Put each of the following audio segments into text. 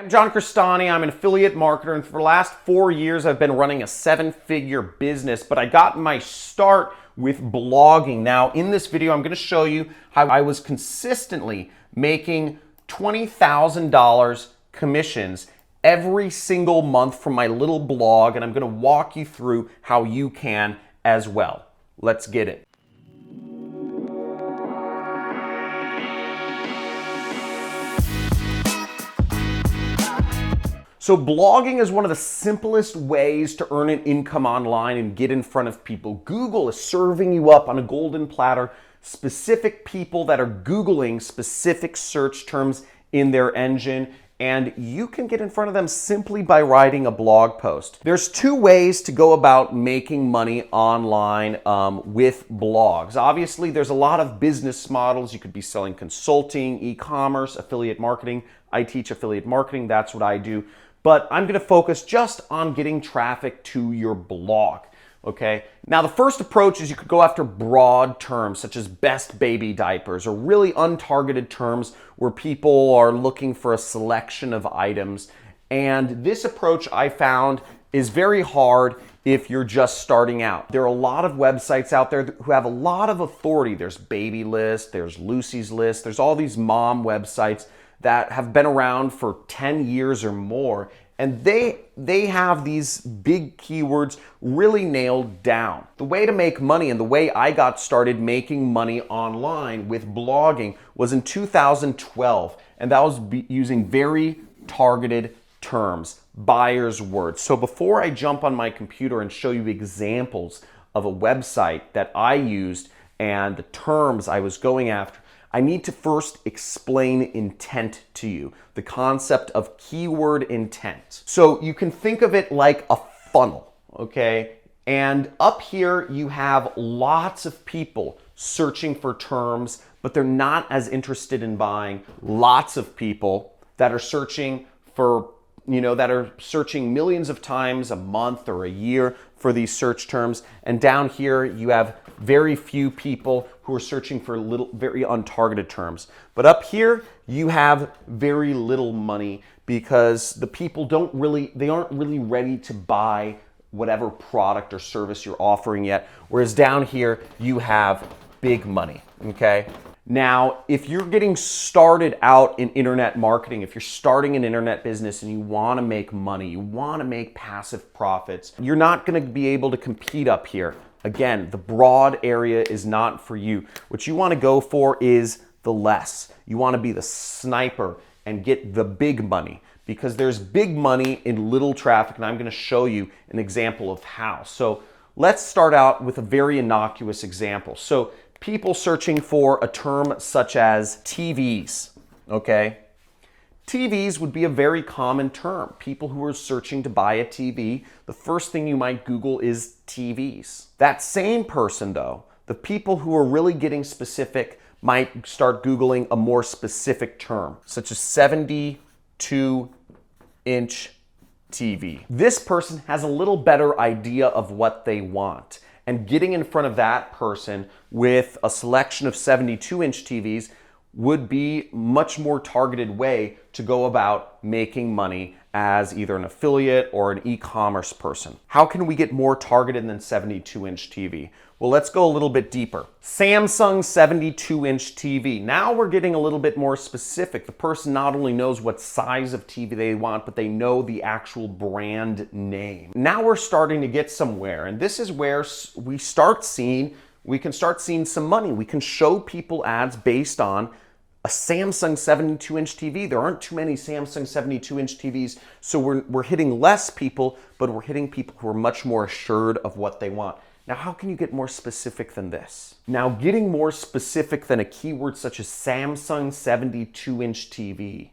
I'm John Crestani. I'm an affiliate marketer, and for the last 4 years I've been running a 7-figure business, but I got my start with blogging. Now in this video I'm going to show you how I was consistently making $20,000 commissions every single month from my little blog, and I'm going to walk you through how you can as well. Let's get it. So blogging is one of the simplest ways to earn an income online and get in front of people. Google is serving you up on a golden platter specific people that are Googling specific search terms in their engine, and you can get in front of them simply by writing a blog post. There's two ways to go about making money online with blogs. Obviously, there's a lot of business models. You could be selling consulting, e-commerce, affiliate marketing. I teach affiliate marketing. That's what I do. But I'm going to focus just on getting traffic to your blog, okay? Now, the first approach is you could go after broad terms such as best baby diapers, or really untargeted terms where people are looking for a selection of items. And this approach I found is very hard if you're just starting out. There are a lot of websites out there who have a lot of authority. There's Baby List, there's Lucy's List, there's all these mom websites that have been around for 10 years or more, and they have these big keywords really nailed down. The way to make money and the way I got started making money online with blogging was in 2012, and that was using very targeted terms, buyer's words. So before I jump on my computer and show you examples of a website that I used and the terms I was going after, I need to first explain intent to you, the concept of keyword intent. So you can think of it like a funnel, okay? And up here you have lots of people searching for terms, but they're not as interested in buying. Lots of people that are searching for, that are searching millions of times a month or a year for these search terms. And down here you have very few people who are searching for very untargeted terms. But up here you have very little money because the people aren't really ready to buy whatever product or service you're offering yet. Whereas down here you have big money, okay? Now, if you're getting started out in internet marketing, if you're starting an internet business and you want to make money, you want to make passive profits, you're not going to be able to compete up here. Again, the broad area is not for you. What you want to go for is the less. You want to be the sniper and get the big money, because there's big money in little traffic, and I'm going to show you an example of how. So let's start out with a very innocuous example. So people searching for a term such as TVs, okay? TVs would be a very common term. People who are searching to buy a TV, the first thing you might Google is TVs. That same person though, the people who are really getting specific might start Googling a more specific term, such as 72-inch TV. This person has a little better idea of what they want, and getting in front of that person with a selection of 72-inch TVs would be a much more targeted way to go about making money as either an affiliate or an e-commerce person. How can we get more targeted than 72-inch TV? Well, let's go a little bit deeper. Samsung 72-inch TV. Now we're getting a little bit more specific. The person not only knows what size of TV they want, but they know the actual brand name. Now we're starting to get somewhere, and this is where we can start seeing some money. We can show people ads based on a Samsung 72-inch TV. There aren't too many Samsung 72-inch TVs, so we're hitting less people, but we're hitting people who are much more assured of what they want. Now, how can you get more specific than this? Now, getting more specific than a keyword such as Samsung 72-inch TV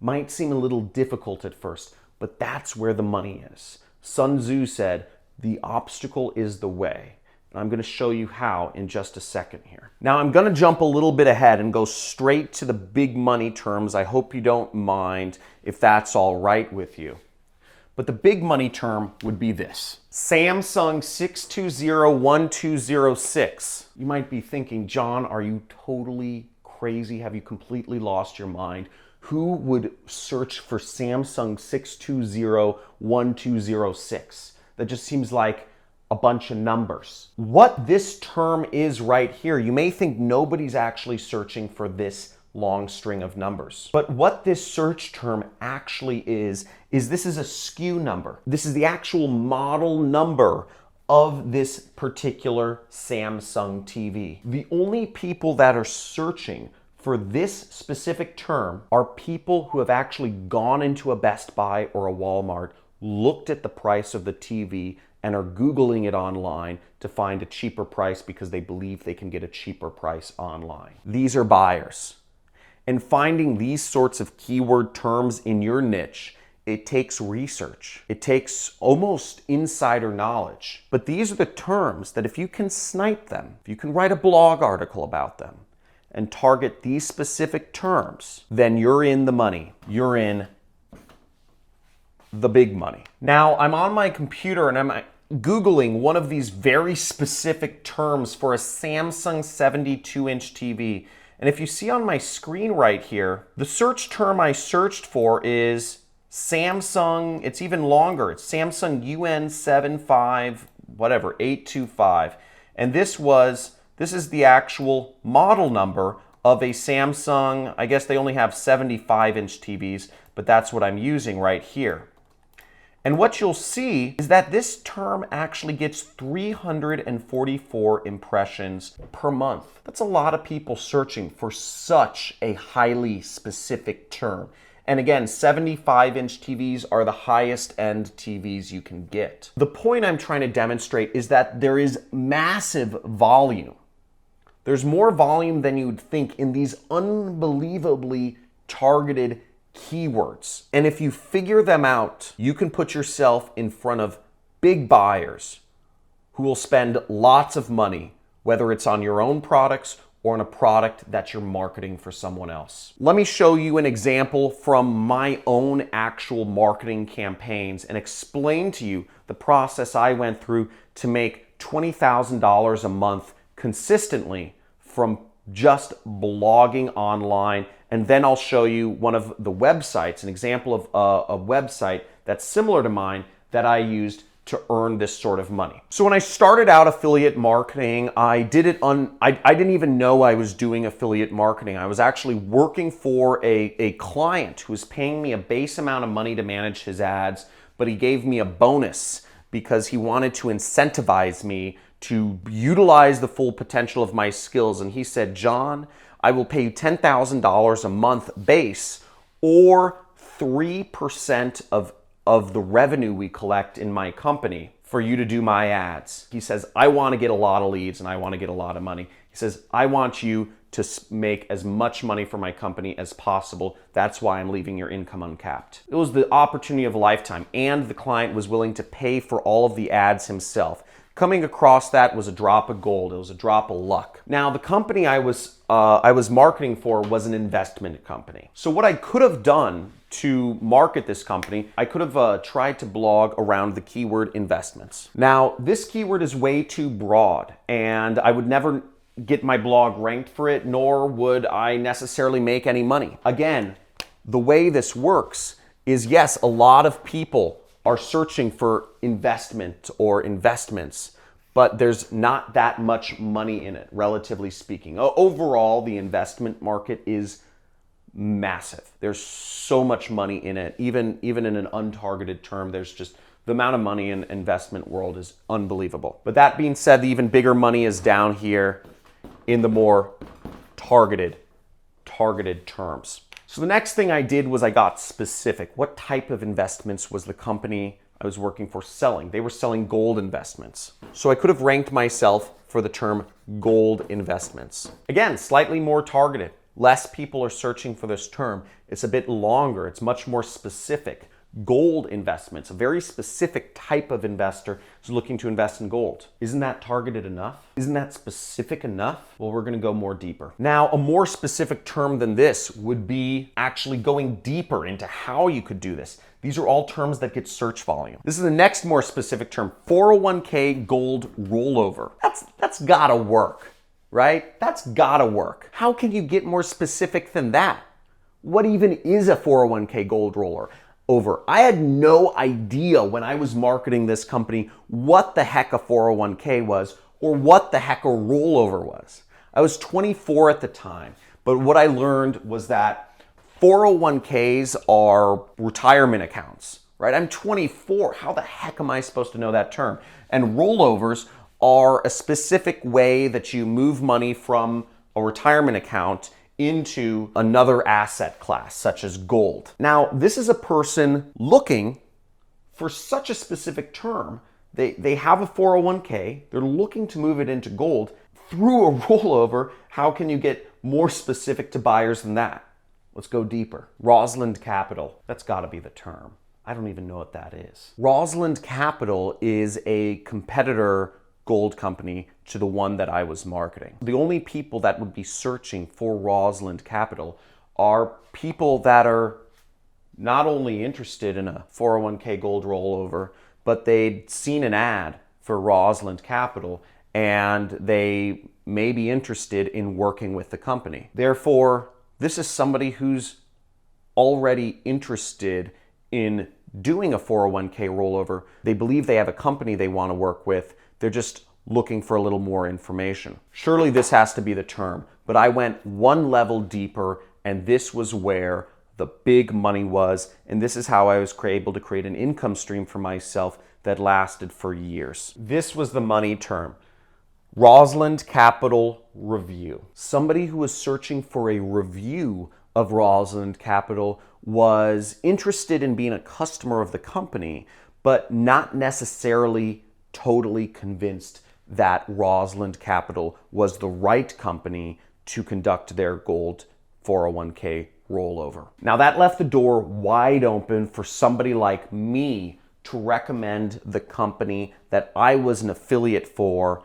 might seem a little difficult at first, but that's where the money is. Sun Tzu said, "The obstacle is the way." I'm going to show you how in just a second here. Now I'm going to jump a little bit ahead and go straight to the big money terms. I hope you don't mind if that's all right with you. But the big money term would be this: Samsung 620-1206. You might be thinking, John, are you totally crazy? Have you completely lost your mind? Who would search for Samsung 620-1206? That just seems like a bunch of numbers. What this term is right here, you may think nobody's actually searching for this long string of numbers. But what this search term actually is this is a SKU number. This is the actual model number of this particular Samsung TV. The only people that are searching for this specific term are people who have actually gone into a Best Buy or a Walmart, looked at the price of the TV, and are Googling it online to find a cheaper price because they believe they can get a cheaper price online. These are buyers. And finding these sorts of keyword terms in your niche, it takes research. It takes almost insider knowledge. But these are the terms that if you can snipe them, if you can write a blog article about them, and target these specific terms, then you're in the money. You're in the big money. Now, I'm on my computer and I'm Googling one of these very specific terms for a Samsung 72-inch TV. And if you see on my screen right here, the search term I searched for is Samsung, it's even longer. It's Samsung UN75, whatever, 825. And this is the actual model number of a Samsung. I guess they only have 75-inch TVs, but that's what I'm using right here. And what you'll see is that this term actually gets 344 impressions per month. That's a lot of people searching for such a highly specific term. And again, 75-inch TVs are the highest end TVs you can get. The point I'm trying to demonstrate is that there is massive volume. There's more volume than you'd think in these unbelievably targeted keywords. And if you figure them out, you can put yourself in front of big buyers who will spend lots of money, whether it's on your own products or on a product that you're marketing for someone else. Let me show you an example from my own actual marketing campaigns and explain to you the process I went through to make $20,000 a month consistently from just blogging online. And then I'll show you one of the websites, an example of a website that's similar to mine that I used to earn this sort of money. So when I started out affiliate marketing, I didn't even know I was doing affiliate marketing. I was actually working for a client who was paying me a base amount of money to manage his ads, but he gave me a bonus because he wanted to incentivize me to utilize the full potential of my skills. And he said, John, I will pay you $10,000 a month base or 3% of the revenue we collect in my company for you to do my ads. He says, I want to get a lot of leads and I want to get a lot of money. He says, I want you to make as much money for my company as possible. That's why I'm leaving your income uncapped. It was the opportunity of a lifetime, and the client was willing to pay for all of the ads himself. Coming across that was a drop of gold. It was a drop of luck. Now, the company I was marketing for was an investment company. So what I could have done to market this company, I could have tried to blog around the keyword investments. Now, this keyword is way too broad, and I would never get my blog ranked for it, nor would I necessarily make any money. Again, the way this works is, yes, a lot of people are searching for investment or investments, but there's not that much money in it, relatively speaking. Overall, the investment market is massive. There's so much money in it. Even in an untargeted term, there's just the amount of money in investment world is unbelievable. But that being said, the even bigger money is down here in the more targeted terms. So the next thing I did was I got specific. What type of investments was the company I was working for selling? They were selling gold investments. So I could have ranked myself for the term gold investments. Again, slightly more targeted. Less people are searching for this term. It's a bit longer. It's much more specific. Gold investments, a very specific type of investor is looking to invest in gold. Isn't that targeted enough? Isn't that specific enough? Well, we're going to go more deeper. Now, a more specific term than this would be actually going deeper into how you could do this. These are all terms that get search volume. This is the next more specific term, 401k gold rollover. That's gotta work, right? That's gotta work. How can you get more specific than that? What even is a 401k gold rollover? I had no idea when I was marketing this company what the heck a 401k was or what the heck a rollover was. I was 24 at the time, but what I learned was that 401ks are retirement accounts, right? I'm 24. How the heck am I supposed to know that term? And rollovers are a specific way that you move money from a retirement account into another asset class, such as gold. Now, this is a person looking for such a specific term. They have a 401k, they're looking to move it into gold through a rollover. How can you get more specific to buyers than that? Let's go deeper. Rosalind Capital, that's gotta be the term. I don't even know what that is. Rosalind Capital is a competitor gold company to the one that I was marketing. The only people that would be searching for Rosalind Capital are people that are not only interested in a 401k gold rollover, but they'd seen an ad for Rosalind Capital and they may be interested in working with the company. Therefore, this is somebody who's already interested in doing a 401k rollover. They believe they have a company they want to work with. They're just looking for a little more information. Surely this has to be the term, but I went one level deeper, and this was where the big money was, and this is how I was able to create an income stream for myself that lasted for years. This was the money term. Rosalind Capital Review. Somebody who was searching for a review of Rosalind Capital was interested in being a customer of the company, but not necessarily totally convinced that Rosalind Capital was the right company to conduct their gold 401k rollover. Now that left the door wide open for somebody like me to recommend the company that I was an affiliate for,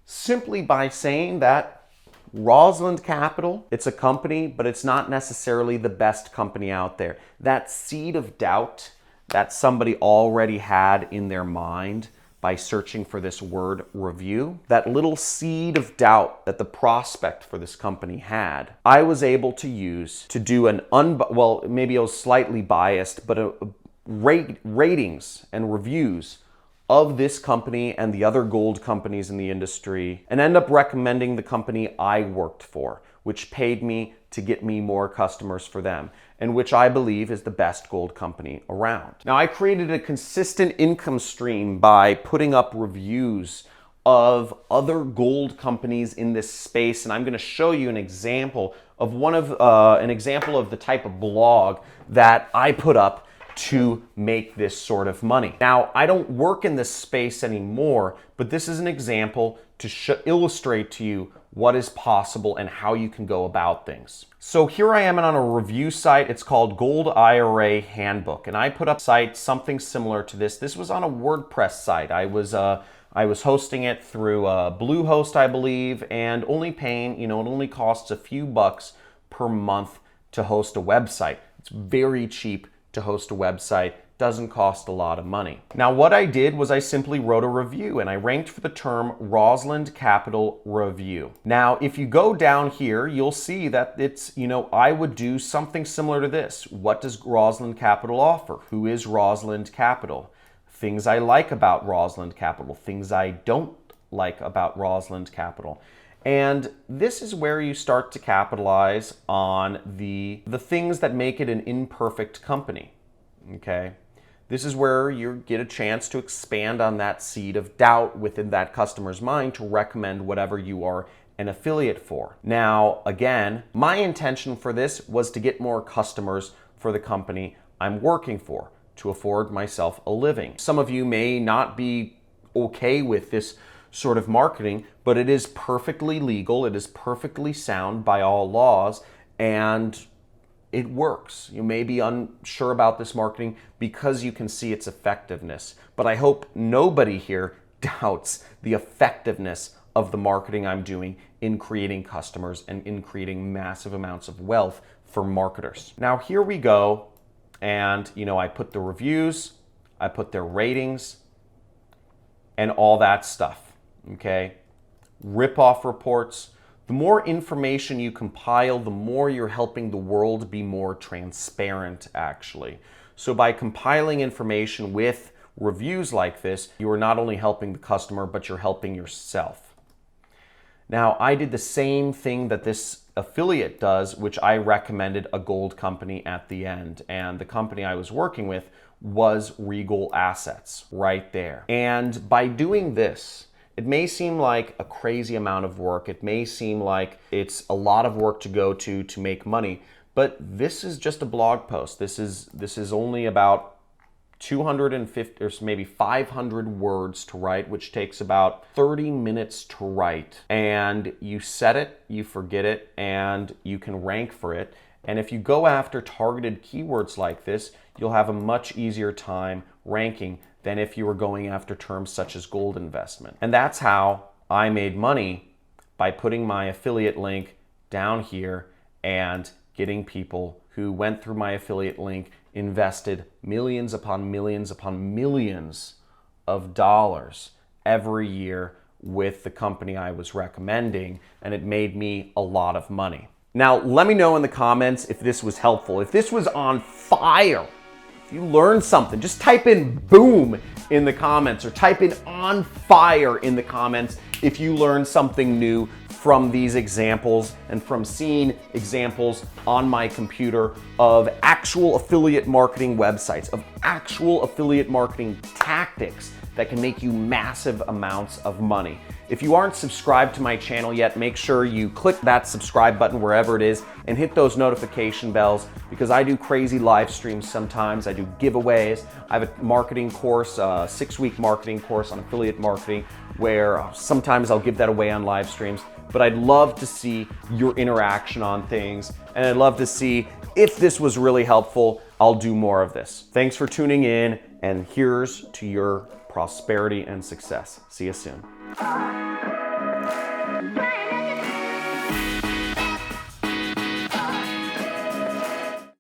simply by saying that Rosalind Capital, it's a company, but it's not necessarily the best company out there. That seed of doubt that somebody already had in their mind by searching for this word review, that little seed of doubt that the prospect for this company had, I was able to use to do well, maybe I was slightly biased, but ratings and reviews of this company and the other gold companies in the industry, and end up recommending the company I worked for, which paid me to get me more customers for them, and which I believe is the best gold company around. Now, I created a consistent income stream by putting up reviews of other gold companies in this space, and I'm going to show you an example of the type of blog that I put up to make this sort of money. Now, I don't work in this space anymore, but this is an example to illustrate to you what is possible and how you can go about things. So here I am on a review site. It's called Gold IRA Handbook, and I put up something similar to this. This was on a WordPress site. I was hosting it through Bluehost, I believe, and only paying, it only costs a few bucks per month to host a website. It's very cheap to host a website, doesn't cost a lot of money. Now, what I did was I simply wrote a review, and I ranked for the term Rosalind Capital Review. Now, if you go down here, you'll see that it's, I would do something similar to this. What does Rosalind Capital offer? Who is Rosalind Capital? Things I like about Rosalind Capital, things I don't like about Rosalind Capital. And this is where you start to capitalize on the things that make it an imperfect company, okay? This is where you get a chance to expand on that seed of doubt within that customer's mind to recommend whatever you are an affiliate for. Now, again, my intention for this was to get more customers for the company I'm working for, to afford myself a living. Some of you may not be okay with this sort of marketing, but it is perfectly legal, it is perfectly sound by all laws, and it works. You may be unsure about this marketing because you can see its effectiveness, but I hope nobody here doubts the effectiveness of the marketing I'm doing in creating customers and in creating massive amounts of wealth for marketers. Now here we go, and I put the reviews, I put their ratings, and all that stuff. Okay, rip-off reports. The more information you compile, the more you're helping the world be more transparent, actually. So by compiling information with reviews like this, you are not only helping the customer, but you're helping yourself. Now, I did the same thing that this affiliate does, which I recommended a gold company at the end. And the company I was working with was Regal Assets right there. And by doing this, it may seem like a crazy amount of work. It may seem like it's a lot of work to go to make money, but this is just a blog post. This is only about 250 or maybe 500 words to write, which takes about 30 minutes to write. And you set it, you forget it, and you can rank for it. And if you go after targeted keywords like this, you'll have a much easier time ranking than if you were going after terms such as gold investment. And that's how I made money, by putting my affiliate link down here and getting people who went through my affiliate link, invested millions upon millions upon millions of dollars every year with the company I was recommending, and it made me a lot of money. Now, let me know in the comments if this was helpful. If this was on fire, if you learned something, just type in boom in the comments, or type in on fire in the comments if you learned something new from these examples and from seeing examples on my computer of actual affiliate marketing websites, of actual affiliate marketing tactics that can make you massive amounts of money. If you aren't subscribed to my channel yet, make sure you click that subscribe button wherever it is and hit those notification bells, because I do crazy live streams sometimes. I do giveaways. I have a marketing course, a 6-week marketing course on affiliate marketing, where sometimes I'll give that away on live streams. But I'd love to see your interaction on things, and I'd love to see if this was really helpful. I'll do more of this. Thanks for tuning in, and here's to your prosperity and success. See you soon.